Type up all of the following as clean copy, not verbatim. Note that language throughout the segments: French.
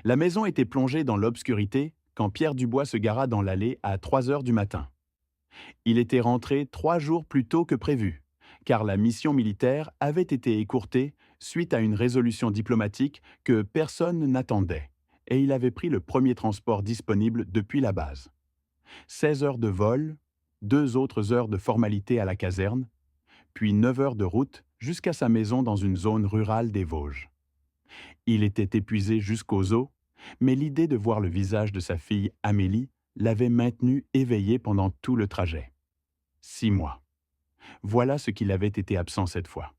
La maison était plongée dans l'obscurité quand Pierre Dubois se gara dans l'allée à 3 heures du matin. Il était rentré 3 jours plus tôt que prévu, car la mission militaire avait été écourtée suite à une résolution diplomatique que personne n'attendait, et il avait pris le premier transport disponible depuis la base. 16 heures de vol, 2 autres heures de formalité à la caserne, puis 9 heures de route jusqu'à sa maison dans une zone rurale des Vosges. Il était épuisé jusqu'aux os, mais l'idée de voir le visage de sa fille Amélie l'avait maintenu éveillé pendant tout le trajet. 6 mois. Voilà ce qu'il avait été absent cette fois.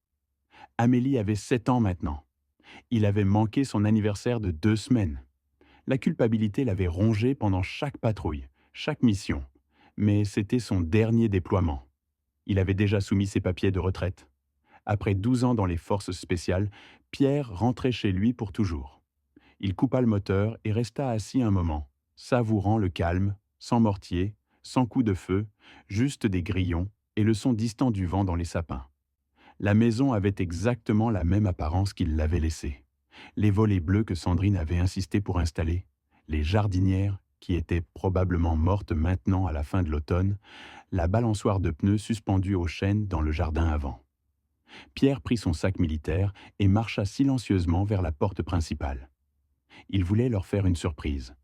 Amélie avait 7 ans maintenant. Il avait manqué son anniversaire de 2 semaines. La culpabilité l'avait rongé pendant chaque patrouille, chaque mission. Mais c'était son dernier déploiement. Il avait déjà soumis ses papiers de retraite. Après 12 ans dans les forces spéciales, Pierre rentrait chez lui pour toujours. Il coupa le moteur et resta assis un moment, savourant le calme, sans mortier, sans coup de feu, juste des grillons et le son distant du vent dans les sapins. La maison avait exactement la même apparence qu'il l'avait laissée. Les volets bleus que Sandrine avait insisté pour installer, les jardinières, qui étaient probablement mortes maintenant à la fin de l'automne, la balançoire de pneus suspendue aux chaînes dans le jardin avant. Pierre prit son sac militaire et marcha silencieusement vers la porte principale. Il voulait leur faire une surprise.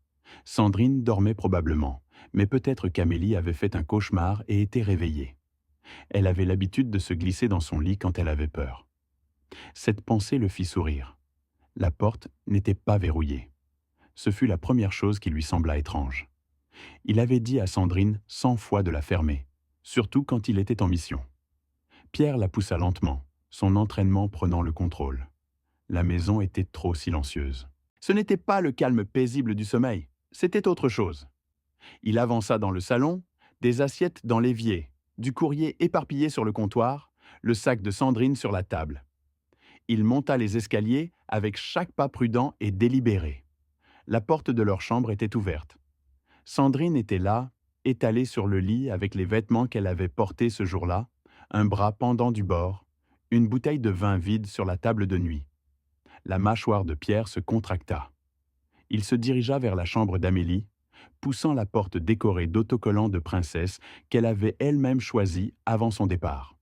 Sandrine dormait probablement, mais peut-être qu'Amélie avait fait un cauchemar et était réveillée. Elle avait l'habitude de se glisser dans son lit quand elle avait peur. Cette pensée le fit sourire. La porte n'était pas verrouillée. Ce fut la première chose qui lui sembla étrange. Il avait dit à Sandrine 100 fois de la fermer, surtout quand il était en mission. Pierre la poussa lentement, son entraînement prenant le contrôle. La maison était trop silencieuse. Ce n'était pas le calme paisible du sommeil, c'était autre chose. Il avança dans le salon, des assiettes dans l'évier, du courrier éparpillé sur le comptoir, le sac de Sandrine sur la table. Il monta les escaliers avec chaque pas prudent et délibéré. La porte de leur chambre était ouverte. Sandrine était là, étalée sur le lit avec les vêtements qu'elle avait portés ce jour-là, un bras pendant du bord, une bouteille de vin vide sur la table de nuit. La mâchoire de Pierre se contracta. Il se dirigea vers la chambre d'Amélie, poussant la porte décorée d'autocollants de princesse qu'elle avait elle-même choisie avant son départ.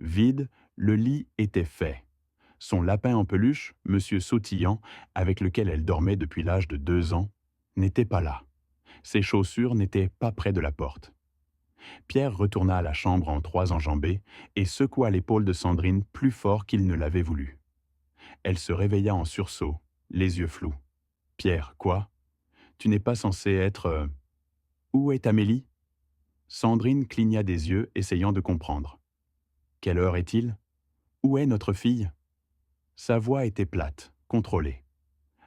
Vide, le lit était fait. Son lapin en peluche, Monsieur Sautillant, avec lequel elle dormait depuis l'âge de 2 ans, n'était pas là. Ses chaussures n'étaient pas près de la porte. Pierre retourna à la chambre en 3 enjambées et secoua l'épaule de Sandrine plus fort qu'il ne l'avait voulu. Elle se réveilla en sursaut, les yeux flous. « Pierre, quoi? Tu n'es pas censé être... Où est Amélie ?» Sandrine cligna des yeux, essayant de comprendre. « Quelle heure est-il? Où est notre fille ?» Sa voix était plate, contrôlée.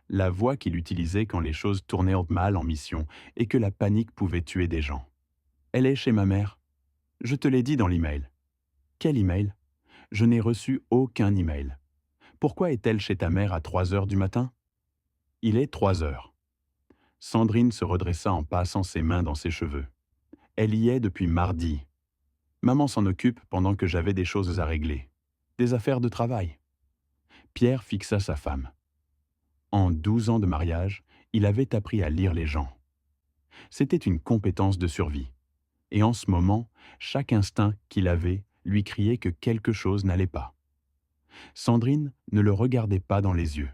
La voix qu'il utilisait quand les choses tournaient mal en mission et que la panique pouvait tuer des gens. « Elle est chez ma mère. Je te l'ai dit dans l'email. »« Quel email? Je n'ai reçu aucun email. Pourquoi est-elle chez ta mère à 3 heures du matin? » Il est 3 heures. Sandrine se redressa en passant ses mains dans ses cheveux. Elle y est depuis mardi. Maman s'en occupe pendant que j'avais des choses à régler. Des affaires de travail. Pierre fixa sa femme. En 12 ans de mariage, il avait appris à lire les gens. C'était une compétence de survie. Et en ce moment, chaque instinct qu'il avait lui criait que quelque chose n'allait pas. Sandrine ne le regardait pas dans les yeux.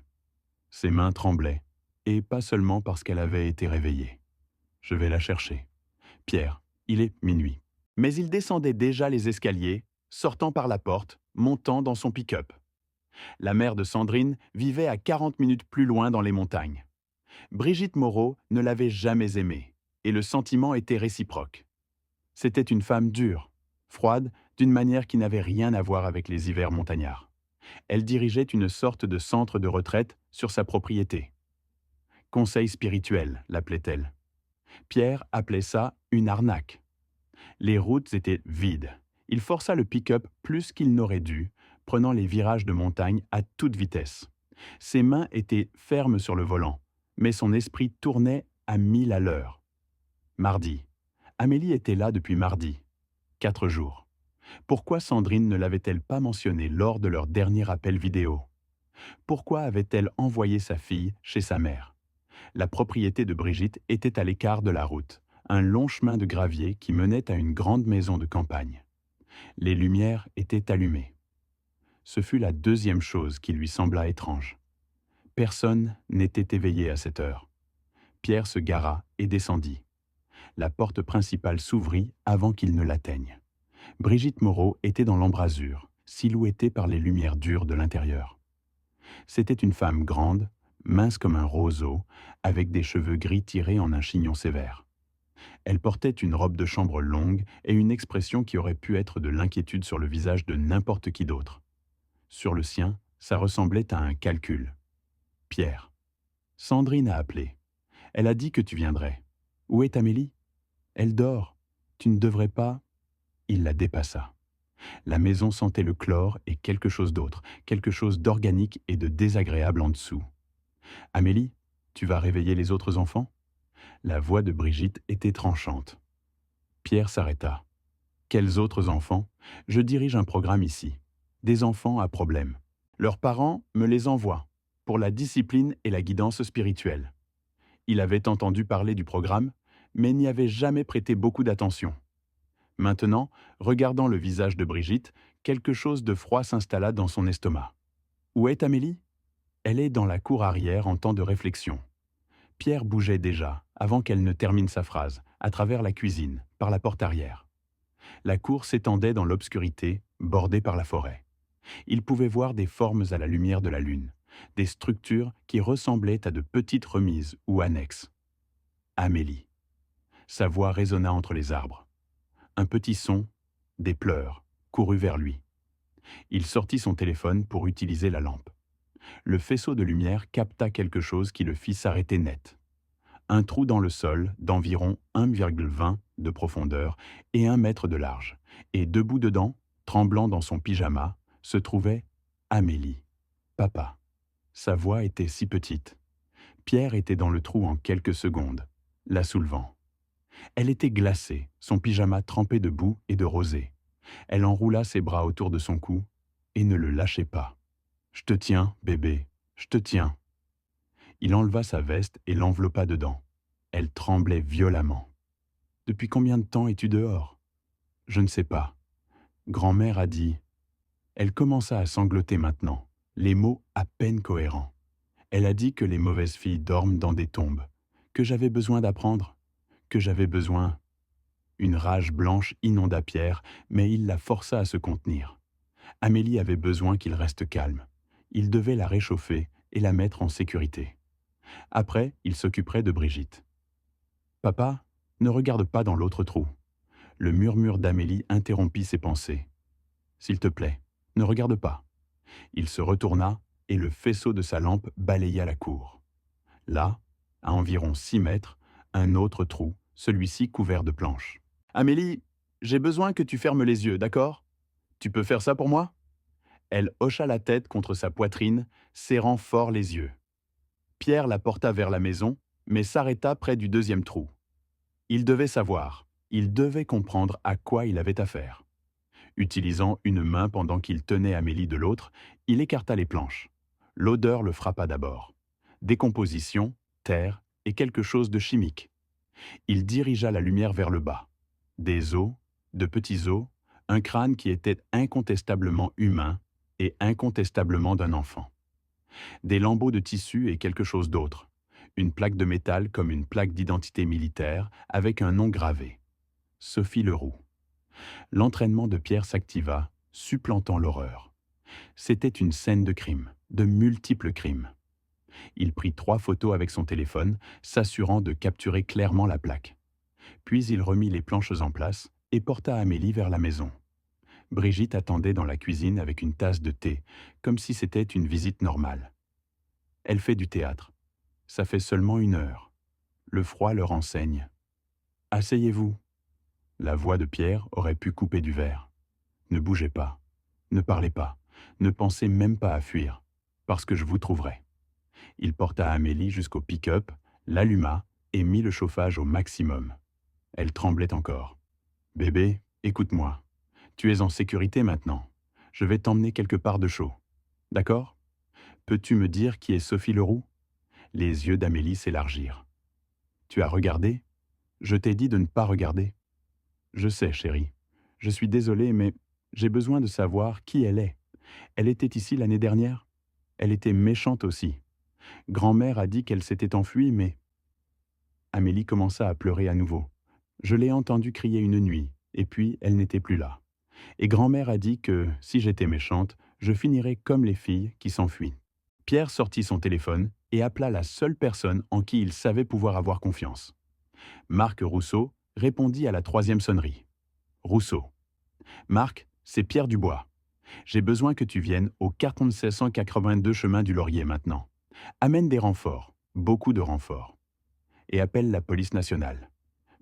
Ses mains tremblaient, et pas seulement parce qu'elle avait été réveillée. Je vais la chercher. Pierre, il est minuit. Mais il descendait déjà les escaliers, sortant par la porte, montant dans son pick-up. La mère de Sandrine vivait à 40 minutes plus loin dans les montagnes. Brigitte Moreau ne l'avait jamais aimée, et le sentiment était réciproque. C'était une femme dure, froide, d'une manière qui n'avait rien à voir avec les hivers montagnards. Elle dirigeait une sorte de centre de retraite sur sa propriété. Conseil spirituel, l'appelait-elle. Pierre appelait ça une arnaque. Les routes étaient vides. Il força le pick-up plus qu'il n'aurait dû, prenant les virages de montagne à toute vitesse. Ses mains étaient fermes sur le volant, mais son esprit tournait à 1000 à l'heure. Mardi. Amélie était là depuis mardi. 4 jours. Pourquoi Sandrine ne l'avait-elle pas mentionné lors de leur dernier appel vidéo? Pourquoi avait-elle envoyé sa fille chez sa mère? La propriété de Brigitte était à l'écart de la route, un long chemin de gravier qui menait à une grande maison de campagne. Les lumières étaient allumées. Ce fut la deuxième chose qui lui sembla étrange. Personne n'était éveillé à cette heure. Pierre se gara et descendit. La porte principale s'ouvrit avant qu'il ne l'atteigne. Brigitte Moreau était dans l'embrasure, silhouettée par les lumières dures de l'intérieur. C'était une femme grande, mince comme un roseau, avec des cheveux gris tirés en un chignon sévère. Elle portait une robe de chambre longue et une expression qui aurait pu être de l'inquiétude sur le visage de n'importe qui d'autre. Sur le sien, ça ressemblait à un calcul. Pierre. Sandrine a appelé. Elle a dit que tu viendrais. Où est Amélie? Elle dort. Tu ne devrais pas... Il la dépassa. La maison sentait le chlore et quelque chose d'autre, quelque chose d'organique et de désagréable en dessous. Amélie, tu vas réveiller les autres enfants? La voix de Brigitte était tranchante. Pierre s'arrêta. Quels autres enfants? Je dirige un programme ici. Des enfants à problème. Leurs parents me les envoient pour la discipline et la guidance spirituelle. Il avait entendu parler du programme, mais n'y avait jamais prêté beaucoup d'attention. Maintenant, regardant le visage de Brigitte, quelque chose de froid s'installa dans son estomac. Où est Amélie? Elle est dans la cour arrière en temps de réflexion. Pierre bougeait déjà, avant qu'elle ne termine sa phrase, à travers la cuisine, par la porte arrière. La cour s'étendait dans l'obscurité, bordée par la forêt. Il pouvait voir des formes à la lumière de la lune, des structures qui ressemblaient à de petites remises ou annexes. Amélie. Sa voix résonna entre les arbres. Un petit son, des pleurs, courut vers lui. Il sortit son téléphone pour utiliser la lampe. Le faisceau de lumière capta quelque chose qui le fit s'arrêter net. Un trou dans le sol d'environ 1,20 de profondeur et 1 mètre de large, et debout dedans, tremblant dans son pyjama, se trouvait Amélie. Papa. Sa voix était si petite. Pierre était dans le trou en quelques secondes, la soulevant. Elle était glacée, son pyjama trempé de boue et de rosée. Elle enroula ses bras autour de son cou et ne le lâchait pas. « Je te tiens, bébé, je te tiens. » Il enleva sa veste et l'enveloppa dedans. Elle tremblait violemment. « Depuis combien de temps es-tu dehors ?»« Je ne sais pas. Grand-mère a dit... » Elle commença à sangloter maintenant, les mots à peine cohérents. Elle a dit que les mauvaises filles dorment dans des tombes, que j'avais besoin d'apprendre, que j'avais besoin... Une rage blanche inonda Pierre, mais il la força à se contenir. Amélie avait besoin qu'il reste calme. Il devait la réchauffer et la mettre en sécurité. Après, il s'occuperait de Brigitte. « Papa, ne regarde pas dans l'autre trou. » Le murmure d'Amélie interrompit ses pensées. « S'il te plaît, ne regarde pas. » Il se retourna et le faisceau de sa lampe balaya la cour. Là, à environ 6 mètres, un autre trou, celui-ci couvert de planches. « Amélie, j'ai besoin que tu fermes les yeux, d'accord? Tu peux faire ça pour moi ?» Elle hocha la tête contre sa poitrine, serrant fort les yeux. Pierre la porta vers la maison, mais s'arrêta près du deuxième trou. Il devait savoir, il devait comprendre à quoi il avait affaire. Utilisant une main pendant qu'il tenait Amélie de l'autre, il écarta les planches. L'odeur le frappa d'abord. Décomposition, terre et quelque chose de chimique. Il dirigea la lumière vers le bas. Des os, de petits os, un crâne qui était incontestablement humain et incontestablement d'un enfant. Des lambeaux de tissu et quelque chose d'autre. Une plaque de métal comme une plaque d'identité militaire avec un nom gravé. Sophie Leroux. L'entraînement de Pierre s'activa, supplantant l'horreur. C'était une scène de crime, de multiples crimes. Il prit 3 photos avec son téléphone, s'assurant de capturer clairement la plaque. Puis il remit les planches en place et porta Amélie vers la maison. Brigitte attendait dans la cuisine avec une tasse de thé, comme si c'était une visite normale. Elle fait du théâtre. Ça fait seulement 1 heure. Le froid le renseigne. « Asseyez-vous. » La voix de Pierre aurait pu couper du verre. Ne bougez pas. Ne parlez pas. Ne pensez même pas à fuir, parce que je vous trouverai. Il porta Amélie jusqu'au pick-up, l'alluma et mit le chauffage au maximum. Elle tremblait encore. « Bébé, écoute-moi. Tu es en sécurité maintenant. Je vais t'emmener quelque part de chaud. D'accord? Peux-tu me dire qui est Sophie Leroux? » Les yeux d'Amélie s'élargirent. Tu as regardé? Je t'ai dit de ne pas regarder. Je sais, chérie. Je suis désolé, mais j'ai besoin de savoir qui elle est. Elle était ici l'année dernière? Elle était méchante aussi. Grand-mère a dit qu'elle s'était enfuie, mais... Amélie commença à pleurer à nouveau. Je l'ai entendue crier une nuit, et puis elle n'était plus là. Et grand-mère a dit que, si j'étais méchante, je finirais comme les filles qui s'enfuient. Pierre sortit son téléphone et appela la seule personne en qui il savait pouvoir avoir confiance. Marc Rousseau répondit à la troisième sonnerie. Rousseau. Marc, c'est Pierre Dubois. J'ai besoin que tu viennes au 4782 chemin du Laurier maintenant. Amène des renforts, beaucoup de renforts. Et appelle la police nationale.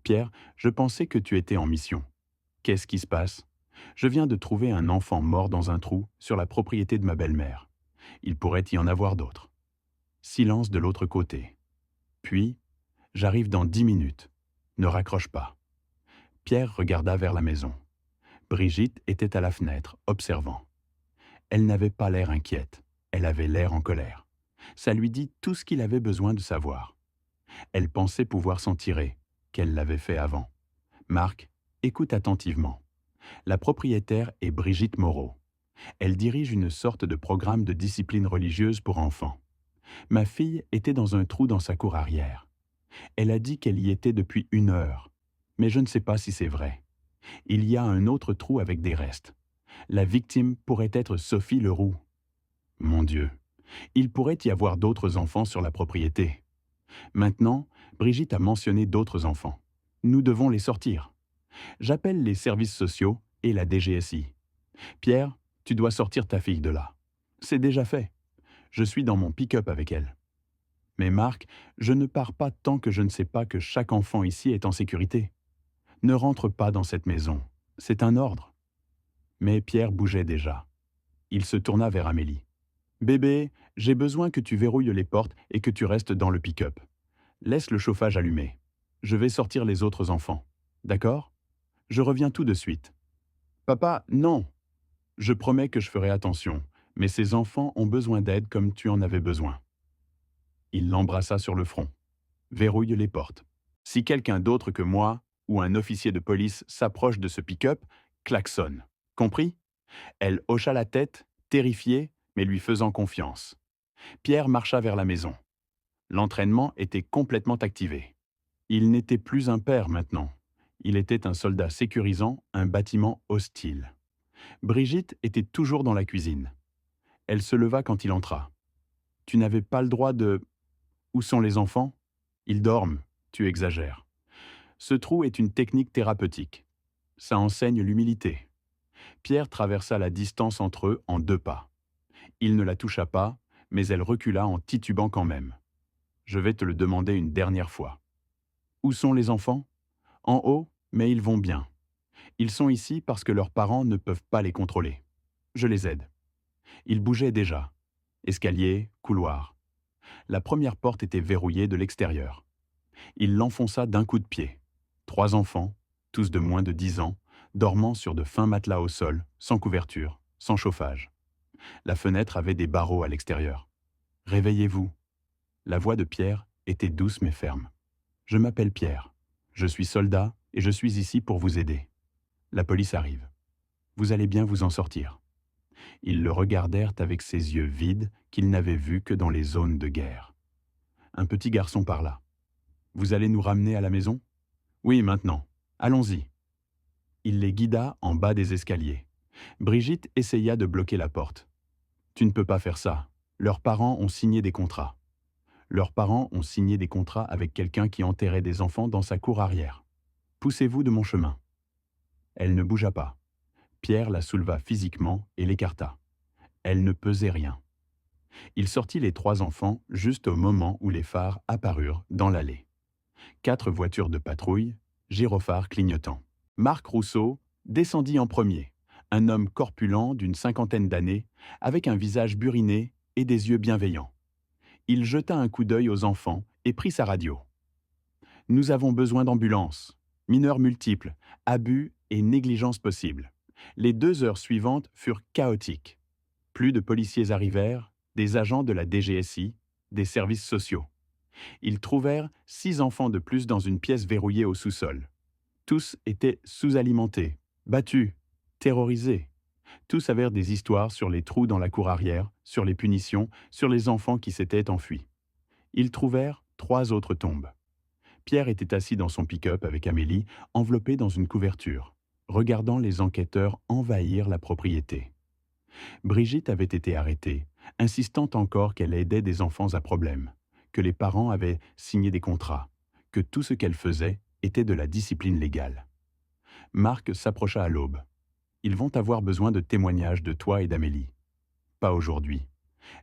Pierre, je pensais que tu étais en mission. Qu'est-ce qui se passe? Je viens de trouver un enfant mort dans un trou sur la propriété de ma belle-mère. Il pourrait y en avoir d'autres. Silence de l'autre côté. Puis, j'arrive dans 10 minutes. Ne raccroche pas. Pierre regarda vers la maison. Brigitte était à la fenêtre, observant. Elle n'avait pas l'air inquiète, elle avait l'air en colère. Ça lui dit tout ce qu'il avait besoin de savoir. Elle pensait pouvoir s'en tirer, qu'elle l'avait fait avant. Marc, écoute attentivement. La propriétaire est Brigitte Moreau. Elle dirige une sorte de programme de discipline religieuse pour enfants. Ma fille était dans un trou dans sa cour arrière. Elle a dit qu'elle y était depuis 1 heure, mais je ne sais pas si c'est vrai. Il y a un autre trou avec des restes. La victime pourrait être Sophie Leroux. Mon Dieu, il pourrait y avoir d'autres enfants sur la propriété. Maintenant, Brigitte a mentionné d'autres enfants. Nous devons les sortir. J'appelle les services sociaux et la DGSI. Pierre, tu dois sortir ta fille de là. C'est déjà fait. Je suis dans mon pick-up avec elle. Mais Marc, je ne pars pas tant que je ne sais pas que chaque enfant ici est en sécurité. Ne rentre pas dans cette maison. C'est un ordre. Mais Pierre bougeait déjà. Il se tourna vers Amélie. Bébé, j'ai besoin que tu verrouilles les portes et que tu restes dans le pick-up. Laisse le chauffage allumé. Je vais sortir les autres enfants. D'accord? Je reviens tout de suite. Papa, non. Je promets que je ferai attention, mais ces enfants ont besoin d'aide comme tu en avais besoin. Il l'embrassa sur le front. Verrouille les portes. Si quelqu'un d'autre que moi ou un officier de police s'approche de ce pick-up, klaxonne. Compris? Elle hocha la tête, terrifiée, mais lui faisant confiance. Pierre marcha vers la maison. L'entraînement était complètement activé. Il n'était plus un père maintenant. Il était un soldat sécurisant un bâtiment hostile. Brigitte était toujours dans la cuisine. Elle se leva quand il entra. « Tu n'avais pas le droit de... » « Où sont les enfants? Ils dorment, tu exagères. Ce trou est une technique thérapeutique. Ça enseigne l'humilité. » Pierre traversa la distance entre eux en 2 pas. Il ne la toucha pas, mais elle recula en titubant quand même. « Je vais te le demander une dernière fois. Où sont les enfants? En haut, mais ils vont bien. Ils sont ici parce que leurs parents ne peuvent pas les contrôler. Je les aide. » Ils bougeaient déjà. Escalier, couloir. La première porte était verrouillée de l'extérieur. Il l'enfonça d'un coup de pied. 3 enfants, tous de moins de 10 ans, dormant sur de fins matelas au sol, sans couverture, sans chauffage. La fenêtre avait des barreaux à l'extérieur. « Réveillez-vous. » La voix de Pierre était douce mais ferme. « Je m'appelle Pierre. Je suis soldat et je suis ici pour vous aider. La police arrive. Vous allez bien vous en sortir. » Ils le regardèrent avec ses yeux vides qu'ils n'avaient vus que dans les zones de guerre. Un petit garçon parla. « Vous allez nous ramener à la maison? »« Oui, maintenant. Allons-y. » Il les guida en bas des escaliers. Brigitte essaya de bloquer la porte. « Tu ne peux pas faire ça. Leurs parents ont signé des contrats. » Leurs parents ont signé des contrats avec quelqu'un qui enterrait des enfants dans sa cour arrière. « Poussez-vous de mon chemin. » Elle ne bougea pas. Pierre la souleva physiquement et l'écarta. Elle ne pesait rien. Il sortit les 3 enfants juste au moment où les phares apparurent dans l'allée. 4 voitures de patrouille, gyrophares clignotants. Marc Rousseau descendit en premier, un homme corpulent d'une 50aine d'années, avec un visage buriné et des yeux bienveillants. Il jeta un coup d'œil aux enfants et prit sa radio. « Nous avons besoin d'ambulance. Mineurs multiples, abus et négligence possible. » Les 2 heures suivantes furent chaotiques. Plus de policiers arrivèrent, des agents de la DGSI, des services sociaux. Ils trouvèrent 6 enfants de plus dans une pièce verrouillée au sous-sol. Tous étaient sous-alimentés, battus, terrorisés. Tous avaient des histoires sur les trous dans la cour arrière, sur les punitions, sur les enfants qui s'étaient enfuis. Ils trouvèrent 3 autres tombes. Pierre était assis dans son pick-up avec Amélie, enveloppé dans une couverture, regardant les enquêteurs envahir la propriété. Brigitte avait été arrêtée, insistant encore qu'elle aidait des enfants à problème, que les parents avaient signé des contrats, que tout ce qu'elle faisait était de la discipline légale. Marc s'approcha à l'aube. Ils vont avoir besoin de témoignages de toi et d'Amélie. Pas aujourd'hui.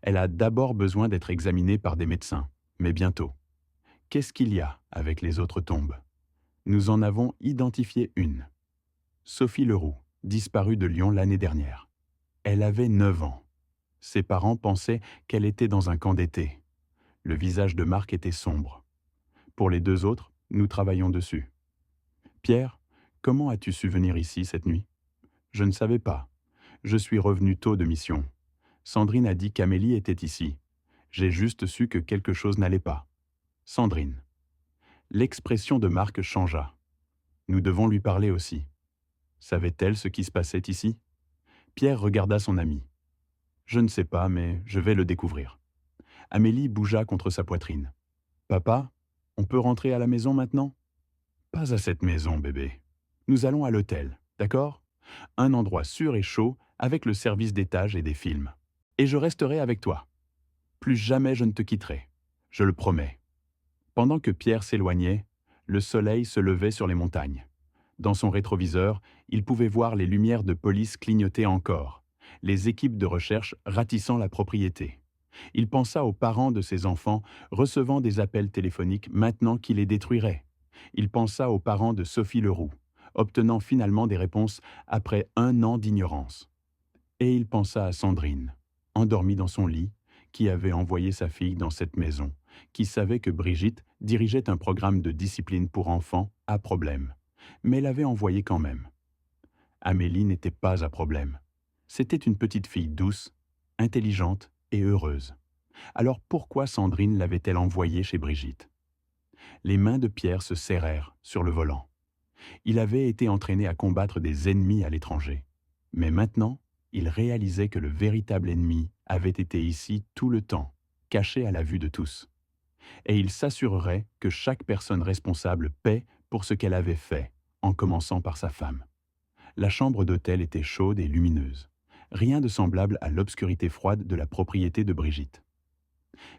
Elle a d'abord besoin d'être examinée par des médecins, mais bientôt. Qu'est-ce qu'il y a avec les autres tombes? Nous en avons identifié une. Sophie Leroux, disparue de Lyon l'année dernière. Elle avait 9 ans. Ses parents pensaient qu'elle était dans un camp d'été. Le visage de Marc était sombre. Pour les 2 autres, nous travaillons dessus. Pierre, comment as-tu su venir ici cette nuit? Je ne savais pas. Je suis revenu tôt de mission. Sandrine a dit qu'Amélie était ici. J'ai juste su que quelque chose n'allait pas. Sandrine. L'expression de Marc changea. Nous devons lui parler aussi. Savait-elle ce qui se passait ici? Pierre regarda son ami. Je ne sais pas, mais je vais le découvrir. Amélie bougea contre sa poitrine. Papa, on peut rentrer à la maison maintenant? Pas à cette maison, bébé. Nous allons à l'hôtel, d'accord? Un endroit sûr et chaud avec le service d'étage et des films. Et je resterai avec toi. Plus jamais je ne te quitterai. Je le promets. Pendant que Pierre s'éloignait, le soleil se levait sur les montagnes. Dans son rétroviseur, il pouvait voir les lumières de police clignoter encore, les équipes de recherche ratissant la propriété. Il pensa aux parents de ses enfants recevant des appels téléphoniques maintenant qu'il les détruirait. Il pensa aux parents de Sophie Leroux, obtenant finalement des réponses après 1 an d'ignorance. Et il pensa à Sandrine, endormie dans son lit, qui avait envoyé sa fille dans cette maison, qui savait que Brigitte dirigeait un programme de discipline pour enfants à problème, mais l'avait envoyée quand même. Amélie n'était pas à problème. C'était une petite fille douce, intelligente et heureuse. Alors pourquoi Sandrine l'avait-elle envoyée chez Brigitte? Les mains de Pierre se serrèrent sur le volant. Il avait été entraîné à combattre des ennemis à l'étranger. Mais maintenant, il réalisait que le véritable ennemi avait été ici tout le temps, caché à la vue de tous. Et il s'assurerait que chaque personne responsable paie pour ce qu'elle avait fait, en commençant par sa femme. La chambre d'hôtel était chaude et lumineuse. Rien de semblable à l'obscurité froide de la propriété de Brigitte.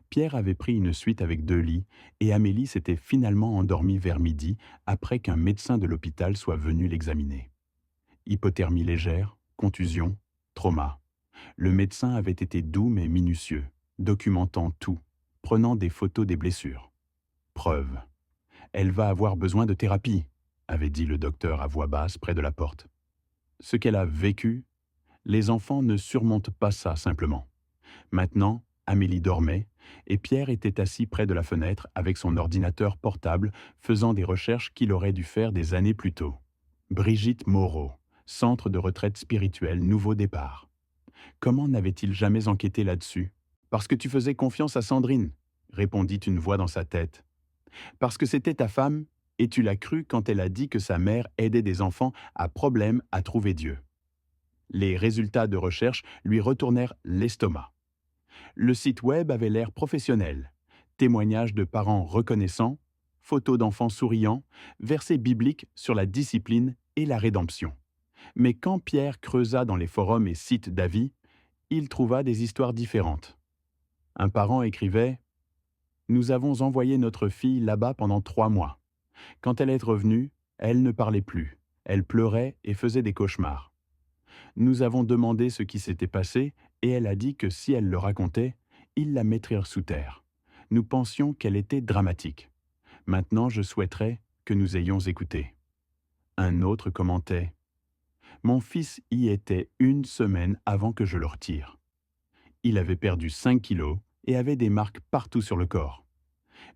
Pierre avait pris une suite avec 2 lits et Amélie s'était finalement endormie vers midi après qu'un médecin de l'hôpital soit venu l'examiner. Hypothermie légère, contusion, trauma. Le médecin avait été doux mais minutieux, documentant tout, prenant des photos des blessures. Preuve. Elle va avoir besoin de thérapie, avait dit le docteur à voix basse près de la porte. Ce qu'elle a vécu, les enfants ne surmontent pas ça simplement. Maintenant, Amélie dormait et Pierre était assis près de la fenêtre avec son ordinateur portable faisant des recherches qu'il aurait dû faire des années plus tôt. Brigitte Moreau, centre de retraite spirituelle, nouveau départ. Comment n'avait-il jamais enquêté là-dessus? Parce que tu faisais confiance à Sandrine, répondit une voix dans sa tête. Parce que c'était ta femme et tu l'as cru quand elle a dit que sa mère aidait des enfants à problème à trouver Dieu. Les résultats de recherche lui retournèrent l'estomac. Le site web avait l'air professionnel. Témoignages de parents reconnaissants, photos d'enfants souriants, versets bibliques sur la discipline et la rédemption. Mais quand Pierre creusa dans les forums et sites d'avis, il trouva des histoires différentes. Un parent écrivait « Nous avons envoyé notre fille là-bas pendant 3 mois. Quand elle est revenue, elle ne parlait plus. Elle pleurait et faisait des cauchemars. Nous avons demandé ce qui s'était passé et elle a dit que si elle le racontait, ils la mettraient sous terre. Nous pensions qu'elle était dramatique. Maintenant, je souhaiterais que nous ayons écouté. » Un autre commentait « Mon fils y était 1 semaine avant que je le retire. Il avait perdu 5 kilos et avait des marques partout sur le corps.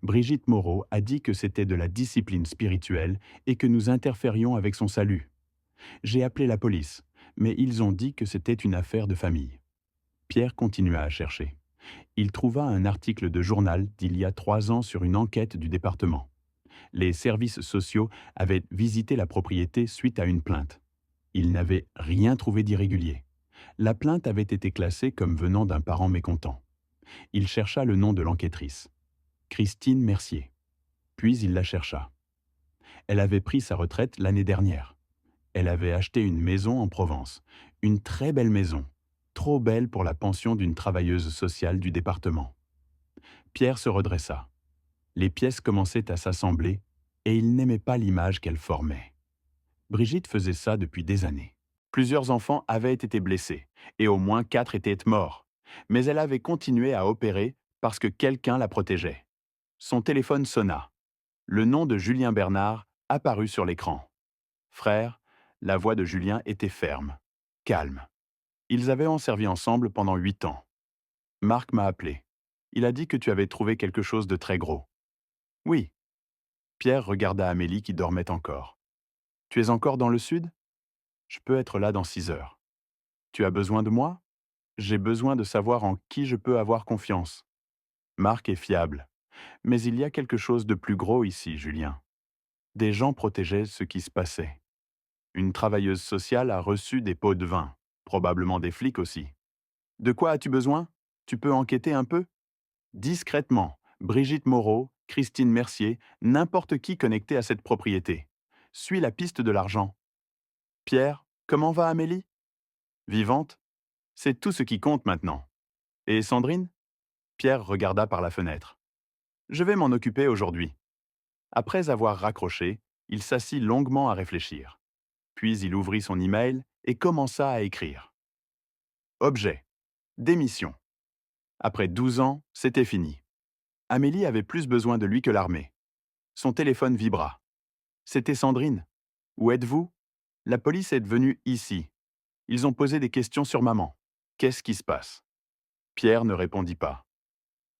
Brigitte Moreau a dit que c'était de la discipline spirituelle et que nous interférions avec son salut. J'ai appelé la police, mais ils ont dit que c'était une affaire de famille. » Pierre continua à chercher. Il trouva un article de journal d'il y a 3 ans sur une enquête du département. Les services sociaux avaient visité la propriété suite à une plainte. Ils n'avaient rien trouvé d'irrégulier. La plainte avait été classée comme venant d'un parent mécontent. Il chercha le nom de l'enquêtrice. Christine Mercier. Puis il la chercha. Elle avait pris sa retraite l'année dernière. Elle avait acheté une maison en Provence. Une très belle maison. Trop belle pour la pension d'une travailleuse sociale du département. Pierre se redressa. Les pièces commençaient à s'assembler et il n'aimait pas l'image qu'elle formait. Brigitte faisait ça depuis des années. Plusieurs enfants avaient été blessés et au moins 4 étaient morts. Mais elle avait continué à opérer parce que quelqu'un la protégeait. Son téléphone sonna. Le nom de Julien Bernard apparut sur l'écran. Frère, la voix de Julien était ferme, calme. Ils avaient en servi ensemble pendant 8 ans. Marc m'a appelé. Il a dit que tu avais trouvé quelque chose de très gros. Oui. Pierre regarda Amélie qui dormait encore. Tu es encore dans le sud? Je peux être là dans 6 heures. Tu as besoin de moi? J'ai besoin de savoir en qui je peux avoir confiance. Marc est fiable. Mais il y a quelque chose de plus gros ici, Julien. Des gens protégeaient ce qui se passait. Une travailleuse sociale a reçu des pots de vin, probablement des flics aussi. De quoi as-tu besoin? Tu peux enquêter un peu? Discrètement, Brigitte Moreau, Christine Mercier, n'importe qui connecté à cette propriété. Suis la piste de l'argent. Pierre, comment va Amélie? Vivante? C'est tout ce qui compte maintenant. Et Sandrine? Pierre regarda par la fenêtre. Je vais m'en occuper aujourd'hui. Après avoir raccroché, il s'assit longuement à réfléchir. Puis il ouvrit son email et commença à écrire. Objet. Démission. Après 12 ans, c'était fini. Amélie avait plus besoin de lui que l'armée. Son téléphone vibra. C'était Sandrine. Où êtes-vous? La police est venue ici. Ils ont posé des questions sur maman. Qu'est-ce qui se passe? Pierre ne répondit pas.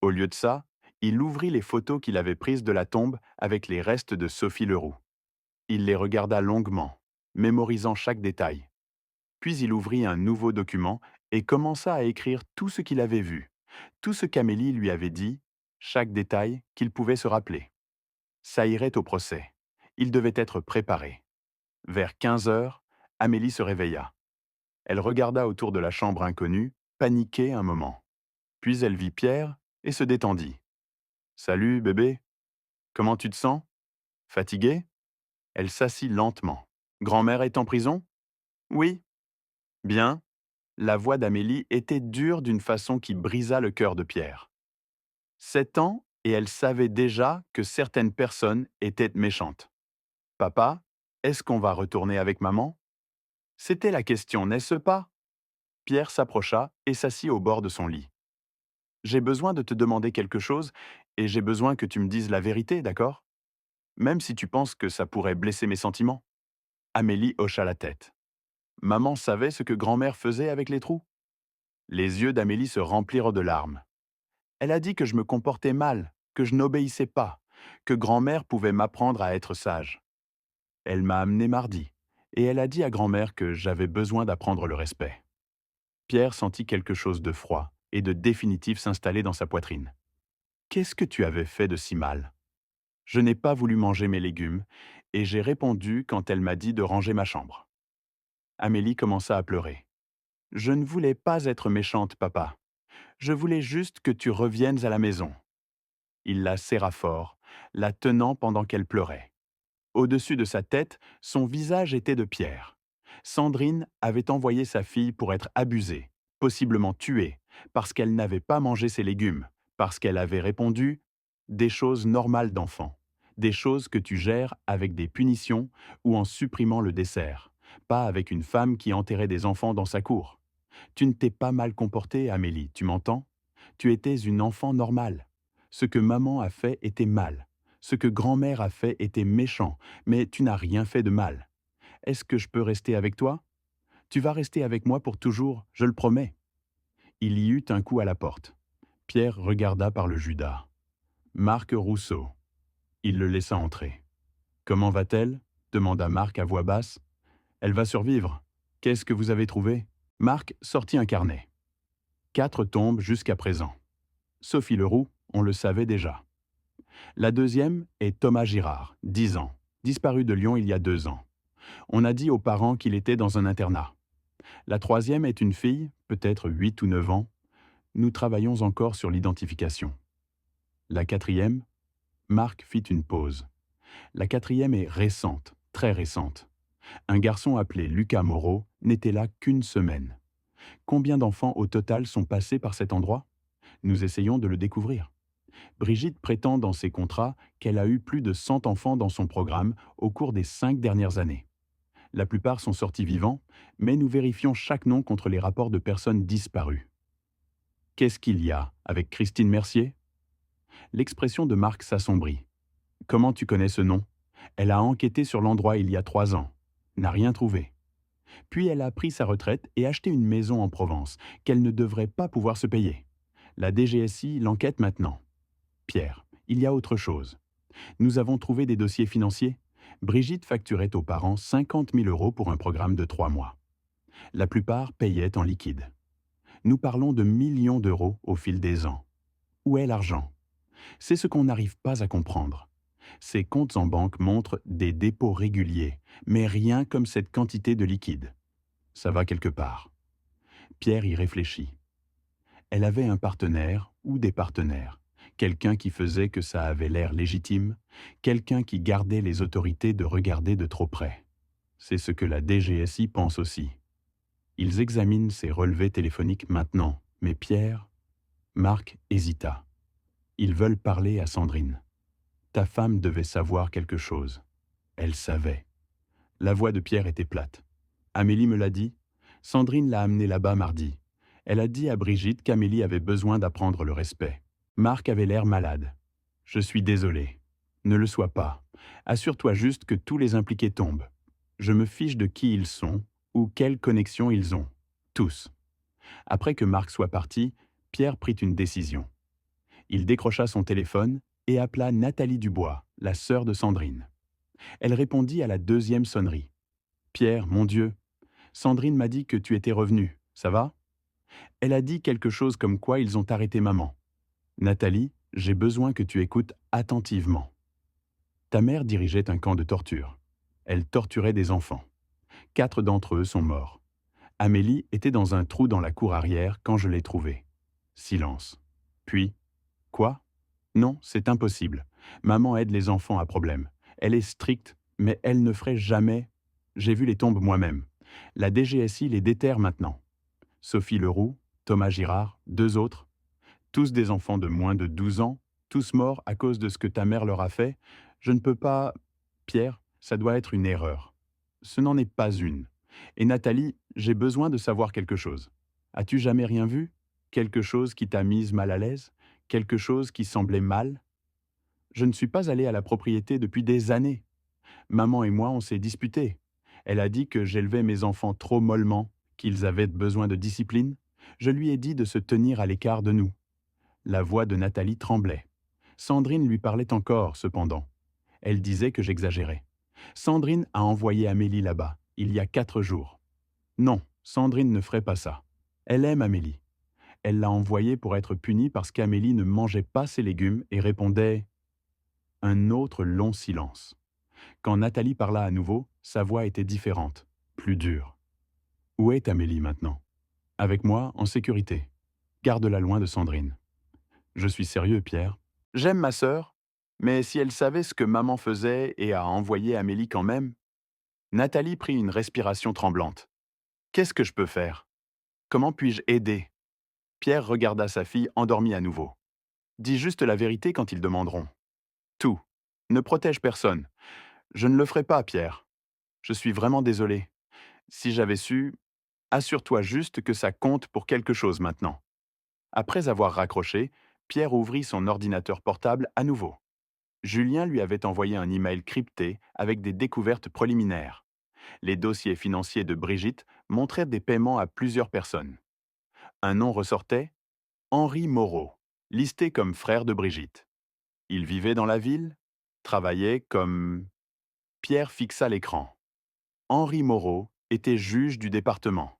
Au lieu de ça, il ouvrit les photos qu'il avait prises de la tombe avec les restes de Sophie Leroux. Il les regarda longuement, mémorisant chaque détail. Puis il ouvrit un nouveau document et commença à écrire tout ce qu'il avait vu, tout ce qu'Amélie lui avait dit, chaque détail qu'il pouvait se rappeler. Ça irait au procès. Il devait être préparé. Vers 15 heures, Amélie se réveilla. Elle regarda autour de la chambre inconnue, paniquée un moment. Puis elle vit Pierre et se détendit. Salut, bébé. Comment tu te sens? Fatigué? Elle s'assit lentement. Grand-mère est en prison? Oui. Bien. La voix d'Amélie était dure d'une façon qui brisa le cœur de Pierre. 7 ans et elle savait déjà que certaines personnes étaient méchantes. Papa, est-ce qu'on va retourner avec maman? C'était la question, n'est-ce pas? Pierre s'approcha et s'assit au bord de son lit. J'ai besoin de te demander quelque chose et j'ai besoin que tu me dises la vérité, d'accord? Même si tu penses que ça pourrait blesser mes sentiments. Amélie hocha la tête. Maman savait ce que grand-mère faisait avec les trous? Les yeux d'Amélie se remplirent de larmes. Elle a dit que je me comportais mal, que je n'obéissais pas, que grand-mère pouvait m'apprendre à être sage. Elle m'a amené mardi, et elle a dit à grand-mère que j'avais besoin d'apprendre le respect. Pierre sentit quelque chose de froid et de définitif s'installer dans sa poitrine. Qu'est-ce que tu avais fait de si mal? Je n'ai pas voulu manger mes légumes, et j'ai répondu quand elle m'a dit de ranger ma chambre. Amélie commença à pleurer. Je ne voulais pas être méchante, papa. Je voulais juste que tu reviennes à la maison. Il la serra fort, la tenant pendant qu'elle pleurait. Au-dessus de sa tête, son visage était de pierre. Sandrine avait envoyé sa fille pour être abusée, possiblement tuée, parce qu'elle n'avait pas mangé ses légumes, parce qu'elle avait répondu des choses normales d'enfant, des choses que tu gères avec des punitions ou en supprimant le dessert, pas avec une femme qui enterrait des enfants dans sa cour. Tu ne t'es pas mal comportée, Amélie, tu m'entends? Tu étais une enfant normale. Ce que maman a fait était mal. Ce que grand-mère a fait était méchant, mais tu n'as rien fait de mal. Est-ce que je peux rester avec toi? Tu vas rester avec moi pour toujours, je le promets. Il y eut un coup à la porte. Pierre regarda par le Judas. Marc Rousseau. Il le laissa entrer. Comment va-t-elle? Demanda Marc à voix basse. Elle va survivre. Qu'est-ce que vous avez trouvé? Marc sortit un carnet. 4 tombes jusqu'à présent. Sophie Leroux, on le savait déjà. La deuxième est Thomas Girard, 10 ans, disparu de Lyon il y a 2 ans. On a dit aux parents qu'il était dans un internat. La troisième est une fille, peut-être 8 ou 9 ans. Nous travaillons encore sur l'identification. La quatrième, Marc fit une pause. La quatrième est récente, très récente. Un garçon appelé Lucas Moreau n'était là qu'une semaine. Combien d'enfants au total sont passés par cet endroit? Nous essayons de le découvrir. Brigitte prétend dans ses contrats qu'elle a eu plus de 100 enfants dans son programme au cours des 5 dernières années. La plupart sont sortis vivants, mais nous vérifions chaque nom contre les rapports de personnes disparues. Qu'est-ce qu'il y a avec Christine Mercier? L'expression de Marc s'assombrit. Comment tu connais ce nom? Elle a enquêté sur l'endroit il y a 3 ans. N'a rien trouvé. Puis elle a pris sa retraite et acheté une maison en Provence, qu'elle ne devrait pas pouvoir se payer. La DGSI l'enquête maintenant. Pierre, il y a autre chose. Nous avons trouvé des dossiers financiers. Brigitte facturait aux parents 50 000 euros pour un programme de 3 mois. La plupart payaient en liquide. Nous parlons de millions d'euros au fil des ans. Où est l'argent? C'est ce qu'on n'arrive pas à comprendre. Ces comptes en banque montrent des dépôts réguliers, mais rien comme cette quantité de liquide. Ça va quelque part. Pierre y réfléchit. Elle avait un partenaire ou des partenaires, quelqu'un qui faisait que ça avait l'air légitime, quelqu'un qui gardait les autorités de regarder de trop près. C'est ce que la DGSI pense aussi. Ils examinent ses relevés téléphoniques maintenant, mais Marc hésita. Ils veulent parler à Sandrine. Ta femme devait savoir quelque chose. Elle savait. La voix de Pierre était plate. Amélie me l'a dit. Sandrine l'a amenée là-bas mardi. Elle a dit à Brigitte qu'Amélie avait besoin d'apprendre le respect. Marc avait l'air malade. Je suis désolé. Ne le sois pas. Assure-toi juste que tous les impliqués tombent. Je me fiche de qui ils sont ou quelle connexion ils ont. Tous. Après que Marc soit parti, Pierre prit une décision. Il décrocha son téléphone et appela Nathalie Dubois, la sœur de Sandrine. Elle répondit à la deuxième sonnerie. Pierre, mon Dieu, Sandrine m'a dit que tu étais revenu. Ça va? Elle a dit quelque chose comme quoi ils ont arrêté maman. Nathalie, j'ai besoin que tu écoutes attentivement. Ta mère dirigeait un camp de torture. Elle torturait des enfants. 4 d'entre eux sont morts. Amélie était dans un trou dans la cour arrière quand je l'ai trouvée. Silence. Puis, quoi? Non, c'est impossible. Maman aide les enfants à problème. Elle est stricte, mais elle ne ferait jamais. J'ai vu les tombes moi-même. La DGSI les déterre maintenant. Sophie Leroux, Thomas Girard, 2 autres. Tous des enfants de moins de 12 ans, tous morts à cause de ce que ta mère leur a fait. Je ne peux pas... Pierre, ça doit être une erreur. Ce n'en est pas une. Et Nathalie, j'ai besoin de savoir quelque chose. As-tu jamais rien vu? Quelque chose qui t'a mise mal à l'aise? Quelque chose qui semblait mal? Je ne suis pas allé à la propriété depuis des années. Maman et moi, on s'est disputés. Elle a dit que j'élevais mes enfants trop mollement, qu'ils avaient besoin de discipline. Je lui ai dit de se tenir à l'écart de nous. La voix de Nathalie tremblait. Sandrine lui parlait encore, cependant. Elle disait que j'exagérais. Sandrine a envoyé Amélie là-bas, il y a 4 jours. Non, Sandrine ne ferait pas ça. Elle aime Amélie. Elle l'a envoyée pour être punie parce qu'Amélie ne mangeait pas ses légumes et répondait... Un autre long silence. Quand Nathalie parla à nouveau, sa voix était différente, plus dure. Où est Amélie maintenant? Avec moi, en sécurité. Garde-la loin de Sandrine. Je suis sérieux, Pierre. J'aime ma sœur, mais si elle savait ce que maman faisait et a envoyé Amélie quand même... Nathalie prit une respiration tremblante. Qu'est-ce que je peux faire? Comment puis-je aider? Pierre regarda sa fille endormie à nouveau. Dis juste la vérité quand ils demanderont. Tout. Ne protège personne. Je ne le ferai pas, Pierre. Je suis vraiment désolé. Si j'avais su, assure-toi juste que ça compte pour quelque chose maintenant. Après avoir raccroché, Pierre ouvrit son ordinateur portable à nouveau. Julien lui avait envoyé un email crypté avec des découvertes préliminaires. Les dossiers financiers de Brigitte montraient des paiements à plusieurs personnes. Un nom ressortait, Henri Moreau, listé comme frère de Brigitte. Il vivait dans la ville, travaillait comme... Pierre fixa l'écran. Henri Moreau était juge du département.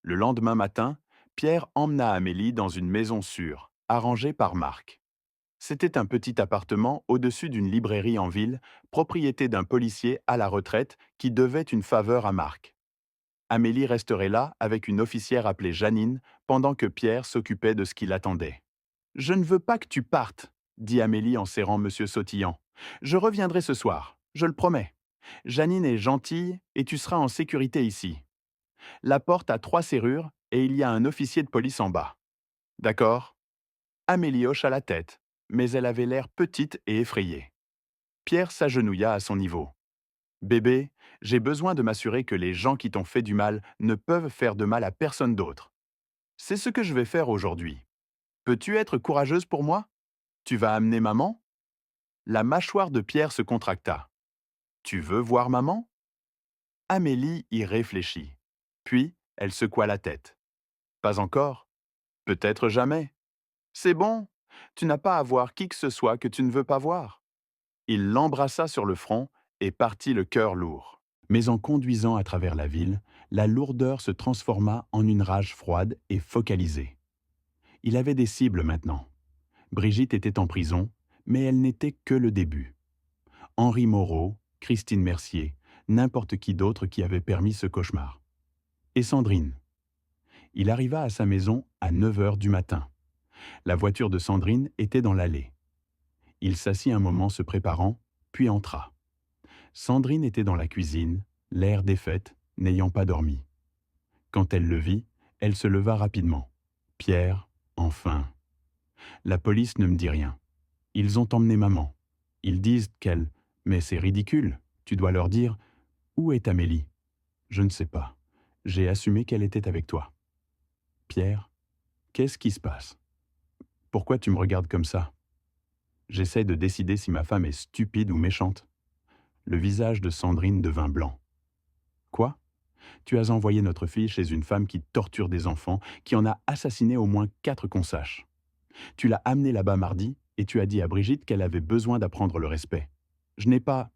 Le lendemain matin, Pierre emmena Amélie dans une maison sûre, arrangé par Marc. C'était un petit appartement au-dessus d'une librairie en ville, propriété d'un policier à la retraite qui devait une faveur à Marc. Amélie resterait là avec une officière appelée Janine pendant que Pierre s'occupait de ce qui l'attendait. Je ne veux pas que tu partes, dit Amélie en serrant Monsieur Sautillant. Je reviendrai ce soir, je le promets. Janine est gentille et tu seras en sécurité ici. La porte a 3 serrures et il y a un officier de police en bas. D'accord? Amélie hocha la tête, mais elle avait l'air petite et effrayée. Pierre s'agenouilla à son niveau. Bébé, j'ai besoin de m'assurer que les gens qui t'ont fait du mal ne peuvent faire de mal à personne d'autre. C'est ce que je vais faire aujourd'hui. Peux-tu être courageuse pour moi? Tu vas amener maman? La mâchoire de Pierre se contracta. Tu veux voir maman? Amélie y réfléchit. Puis, elle secoua la tête. Pas encore. Peut-être jamais. C'est bon. Tu n'as pas à voir qui que ce soit que tu ne veux pas voir. Il l'embrassa sur le front et partit le cœur lourd. Mais en conduisant à travers la ville, la lourdeur se transforma en une rage froide et focalisée. Il avait des cibles maintenant. Brigitte était en prison, mais elle n'était que le début. Henri Moreau, Christine Mercier, n'importe qui d'autre qui avait permis ce cauchemar. Et Sandrine. Il arriva à sa maison à 9 heures du matin. La voiture de Sandrine était dans l'allée. Il s'assit un moment se préparant, puis entra. Sandrine était dans la cuisine, l'air défaite, n'ayant pas dormi. Quand elle le vit, elle se leva rapidement. Pierre, enfin. La police ne me dit rien. Ils ont emmené maman. Ils disent qu'elle... Mais c'est ridicule. Tu dois leur dire... Où est Amélie? Je ne sais pas. J'ai assumé qu'elle était avec toi. Pierre, qu'est-ce qui se passe? Pourquoi tu me regardes comme ça? J'essaie de décider si ma femme est stupide ou méchante. Le visage de Sandrine devint blanc. Quoi? Tu as envoyé notre fille chez une femme qui torture des enfants, qui en a assassiné au moins 4 qu'on sache. Tu l'as amenée là-bas mardi et tu as dit à Brigitte qu'elle avait besoin d'apprendre le respect. Je n'ai pas...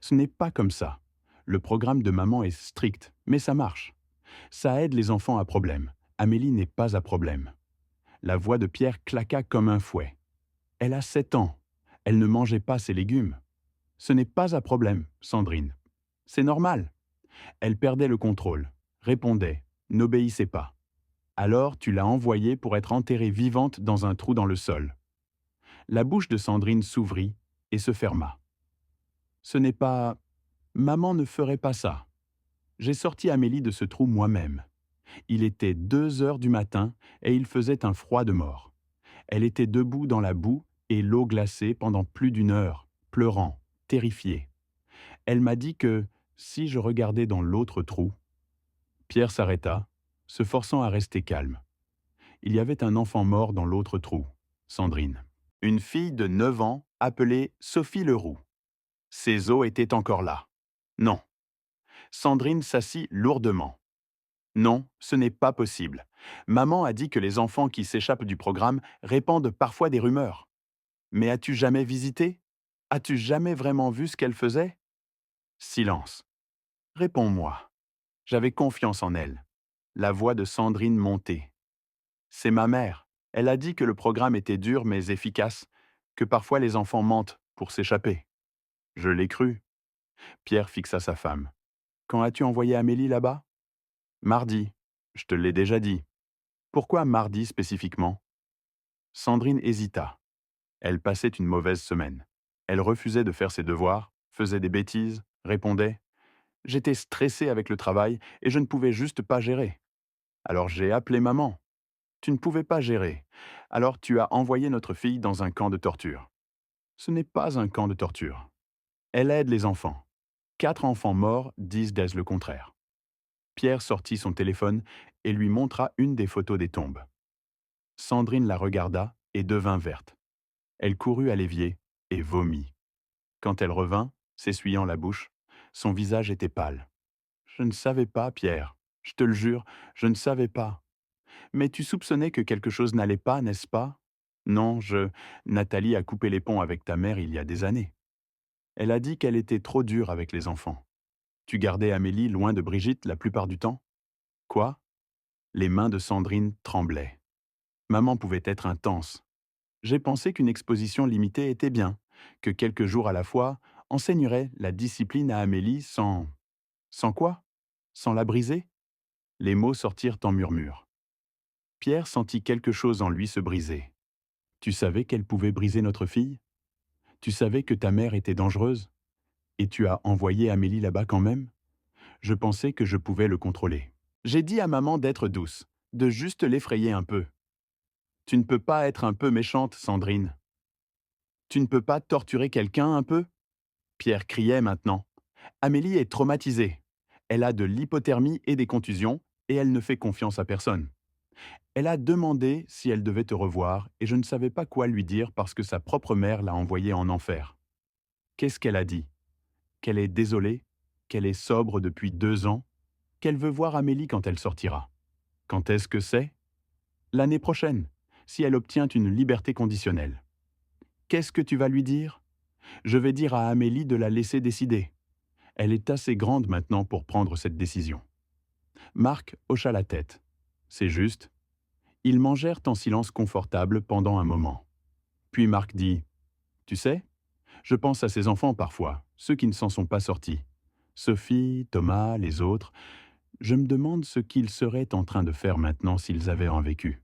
Ce n'est pas comme ça. Le programme de maman est strict, mais ça marche. Ça aide les enfants à problème. Amélie n'est pas à problème. La voix de Pierre claqua comme un fouet. Elle a 7 ans. Elle ne mangeait pas ses légumes. Ce n'est pas à problème, Sandrine. C'est normal. Elle perdait le contrôle, répondait, n'obéissait pas. Alors tu l'as envoyée pour être enterrée vivante dans un trou dans le sol. La bouche de Sandrine s'ouvrit et se ferma. Ce n'est pas... Maman ne ferait pas ça. J'ai sorti Amélie de ce trou moi-même. Il était 2 heures du matin et il faisait un froid de mort. Elle était debout dans la boue et l'eau glacée pendant plus d'1 heure, pleurant, terrifiée. Elle m'a dit que, si je regardais dans l'autre trou... Pierre s'arrêta, se forçant à rester calme. Il y avait un enfant mort dans l'autre trou, Sandrine. Une fille de 9 ans appelée Sophie Leroux. Ses os étaient encore là. Non. Sandrine s'assit lourdement. Non, ce n'est pas possible. Maman a dit que les enfants qui s'échappent du programme répandent parfois des rumeurs. Mais as-tu jamais visité? As-tu jamais vraiment vu ce qu'elle faisait? Silence. Réponds-moi. J'avais confiance en elle. La voix de Sandrine montait. C'est ma mère. Elle a dit que le programme était dur mais efficace, que parfois les enfants mentent pour s'échapper. Je l'ai cru. Pierre fixa sa femme. Quand as-tu envoyé Amélie là-bas? Mardi. Je te l'ai déjà dit. Pourquoi mardi spécifiquement? Sandrine hésita. Elle passait une mauvaise semaine. Elle refusait de faire ses devoirs, faisait des bêtises, répondait. J'étais stressée avec le travail et je ne pouvais juste pas gérer. Alors j'ai appelé maman. Tu ne pouvais pas gérer. Alors tu as envoyé notre fille dans un camp de torture. Ce n'est pas un camp de torture. Elle aide les enfants. 4 enfants morts disent le contraire. Pierre sortit son téléphone et lui montra une des photos des tombes. Sandrine la regarda et devint verte. Elle courut à l'évier et vomit. Quand elle revint, s'essuyant la bouche, son visage était pâle. Je ne savais pas, Pierre. Je te le jure, je ne savais pas. Mais tu soupçonnais que quelque chose n'allait pas, n'est-ce pas? Non, Nathalie a coupé les ponts avec ta mère il y a des années. Elle a dit qu'elle était trop dure avec les enfants. Tu gardais Amélie loin de Brigitte la plupart du temps? Quoi? Les mains de Sandrine tremblaient. Maman pouvait être intense. J'ai pensé qu'une exposition limitée était bien, que quelques jours à la fois enseignerait la discipline à Amélie sans... Sans quoi? Sans la briser? Les mots sortirent en murmures. Pierre sentit quelque chose en lui se briser. Tu savais qu'elle pouvait briser notre fille? Tu savais que ta mère était dangereuse? Et tu as envoyé Amélie là-bas quand même? Je pensais que je pouvais le contrôler. J'ai dit à maman d'être douce, de juste l'effrayer un peu. Tu ne peux pas être un peu méchante, Sandrine. Tu ne peux pas torturer quelqu'un un peu? Pierre criait maintenant. Amélie est traumatisée. Elle a de l'hypothermie et des contusions, et elle ne fait confiance à personne. Elle a demandé si elle devait te revoir, et je ne savais pas quoi lui dire parce que sa propre mère l'a envoyée en enfer. Qu'est-ce qu'elle a dit? Qu'elle est désolée? Qu'elle est sobre depuis 2 ans? Qu'elle veut voir Amélie quand elle sortira? Quand est-ce que c'est? L'année prochaine, si elle obtient une liberté conditionnelle. Qu'est-ce que tu vas lui dire? Je vais dire à Amélie de la laisser décider. Elle est assez grande maintenant pour prendre cette décision. Marc hocha la tête. C'est juste. Ils mangèrent en silence confortable pendant un moment. Puis Marc dit « Tu sais, je pense à ces enfants parfois, ceux qui ne s'en sont pas sortis. Sophie, Thomas, les autres. Je me demande ce qu'ils seraient en train de faire maintenant s'ils avaient en vécu.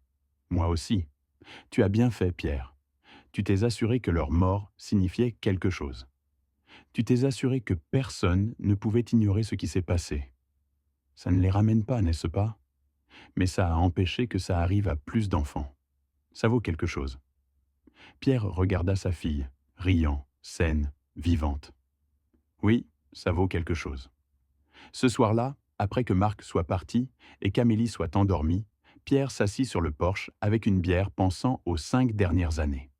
Moi aussi. Tu as bien fait, Pierre. Tu t'es assuré que leur mort signifiait quelque chose. Tu t'es assuré que personne ne pouvait ignorer ce qui s'est passé. Ça ne les ramène pas, n'est-ce pas? Mais ça a empêché que ça arrive à plus d'enfants. Ça vaut quelque chose. » Pierre regarda sa fille, riant, saine, vivante. Oui, ça vaut quelque chose. Ce soir-là, après que Marc soit parti et qu'Amélie soit endormie, Pierre s'assit sur le porche avec une bière pensant aux 5 dernières années.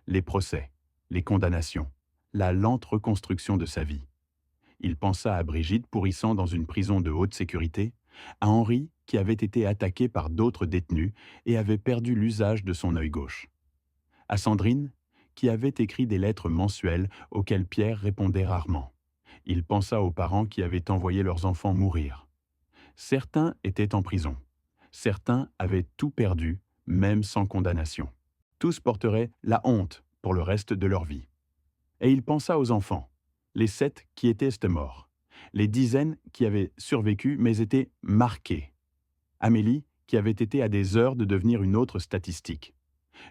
Les procès, les condamnations, la lente reconstruction de sa vie. Il pensa à Brigitte pourrissant dans une prison de haute sécurité, à Henri qui avait été attaqué par d'autres détenus et avait perdu l'usage de son œil gauche, à Sandrine qui avait écrit des lettres mensuelles auxquelles Pierre répondait rarement. Il pensa aux parents qui avaient envoyé leurs enfants mourir. Certains étaient en prison. Certains avaient tout perdu, même sans condamnation. Tous porteraient la honte pour le reste de leur vie. Et il pensa aux enfants, les 7 qui étaient morts, les dizaines qui avaient survécu mais étaient marqués. Amélie qui avait été à des heures de devenir une autre statistique.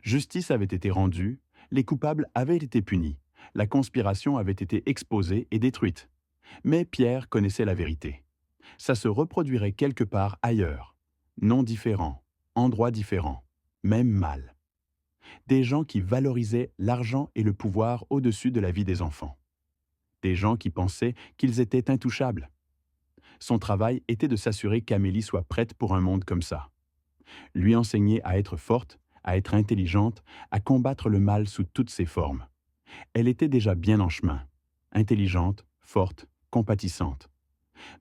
Justice avait été rendue, les coupables avaient été punis, la conspiration avait été exposée et détruite. Mais Pierre connaissait la vérité. Ça se reproduirait quelque part ailleurs, nom différent, endroit différent, même mal. Des gens qui valorisaient l'argent et le pouvoir au-dessus de la vie des enfants. Des gens qui pensaient qu'ils étaient intouchables. Son travail était de s'assurer qu'Amélie soit prête pour un monde comme ça. Lui enseigner à être forte, à être intelligente, à combattre le mal sous toutes ses formes. Elle était déjà bien en chemin, intelligente, forte, compatissante.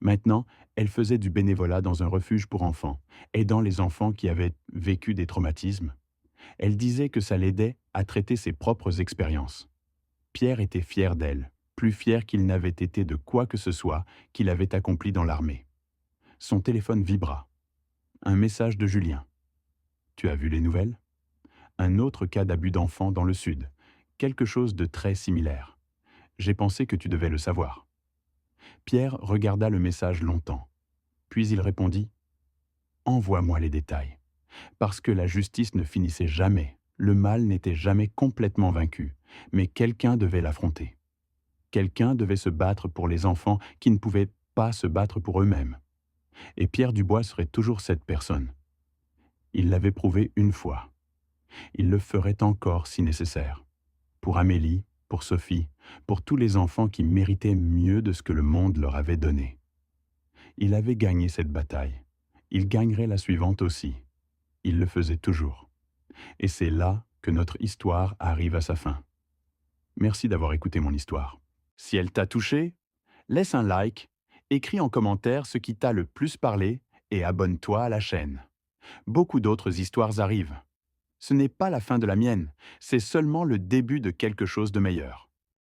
Maintenant, elle faisait du bénévolat dans un refuge pour enfants, aidant les enfants qui avaient vécu des traumatismes. Elle disait que ça l'aidait à traiter ses propres expériences. Pierre était fier d'elle, plus fier qu'il n'avait été de quoi que ce soit qu'il avait accompli dans l'armée. Son téléphone vibra. Un message de Julien. « Tu as vu les nouvelles ? Un autre cas d'abus d'enfants dans le Sud. Quelque chose de très similaire. J'ai pensé que tu devais le savoir. » Pierre regarda le message longtemps. Puis il répondit « Envoie-moi les détails. » Parce que la justice ne finissait jamais, le mal n'était jamais complètement vaincu, mais quelqu'un devait l'affronter. Quelqu'un devait se battre pour les enfants qui ne pouvaient pas se battre pour eux-mêmes. Et Pierre Dubois serait toujours cette personne. Il l'avait prouvé une fois. Il le ferait encore si nécessaire. Pour Amélie, pour Sophie, pour tous les enfants qui méritaient mieux de ce que le monde leur avait donné. Il avait gagné cette bataille. Il gagnerait la suivante aussi. Il le faisait toujours. Et c'est là que notre histoire arrive à sa fin. Merci d'avoir écouté mon histoire. Si elle t'a touché, laisse un like, écris en commentaire ce qui t'a le plus parlé et abonne-toi à la chaîne. Beaucoup d'autres histoires arrivent. Ce n'est pas la fin de la mienne, c'est seulement le début de quelque chose de meilleur.